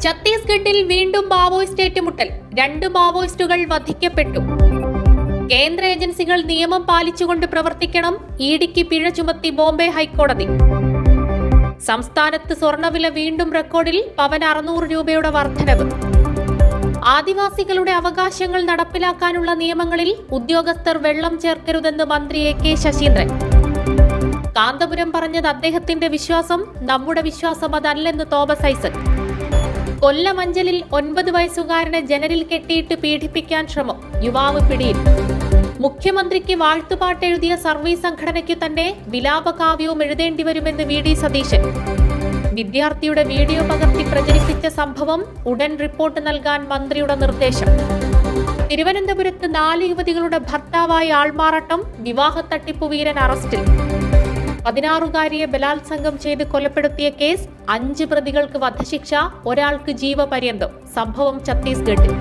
ഛത്തീസ്ഗഡിൽ വീണ്ടും മാവോയിസ്റ്റ് ഏറ്റുമുട്ടൽ. 2 മാവോയിസ്റ്റുകൾ വധിക്കപ്പെട്ടു. കേന്ദ്ര ഏജൻസികൾ നിയമം പാലിച്ചുകൊണ്ട് പ്രവർത്തിക്കണം. ഇഡിക്ക് പിഴ ചുമത്തി ബോംബെ ഹൈക്കോടതി. സംസ്ഥാനത്ത് സ്വർണ്ണവില വീണ്ടും റെക്കോർഡിൽ. പവന് 600 രൂപയുടെ വർധനവ്. ആദിവാസികളുടെ അവകാശങ്ങൾ നടപ്പിലാക്കാനുള്ള നിയമങ്ങളിൽ ഉദ്യോഗസ്ഥർ വെള്ളം ചേർക്കരുതെന്ന് മന്ത്രി AK ശശീന്ദ്രൻ. കാന്തപുരം പറഞ്ഞത് അദ്ദേഹത്തിന്റെ വിശ്വാസം, നമ്മുടെ വിശ്വാസം അതല്ലെന്ന് തോമസ് ഐസക്. കൊല്ലം അഞ്ചലിൽ 9 വയസ്സുകാരനെ ജനലിൽ കെട്ടിയിട്ട് പീഡിപ്പിക്കാൻ ശ്രമം. യുവാവ് പിടിയിൽ. മുഖ്യമന്ത്രിക്ക് വാഴ്ത്തുപാട്ട് എഴുതിയ സർവീസ് സംഘടനയ്ക്കു തന്നെ വിലാപകാവ്യവും എഴുതേണ്ടി വരുമെന്ന് VD സതീശൻ. വിദ്യാർത്ഥിയുടെ വീഡിയോ പകർത്തി പ്രചരിപ്പിച്ച സംഭവം ഉടൻ റിപ്പോർട്ട് നൽകാൻ മന്ത്രിയുടെ നിർദ്ദേശം. തിരുവനന്തപുരത്ത് 4 യുവതികളുടെ ഭർത്താവായി ആൾമാറാട്ടം. വിവാഹ തട്ടിപ്പു വീരൻ അറസ്റ്റിൽ. 16-കാരിയെ ബലാത്സംഗം ചെയ്ത് കൊലപ്പെടുത്തിയ കേസ്. 5 പ്രതികൾക്ക് വധശിക്ഷ, ഒരാൾക്ക് ജീവപര്യന്തം. സംഭവം ഛത്തീസ്ഗഡിൽ.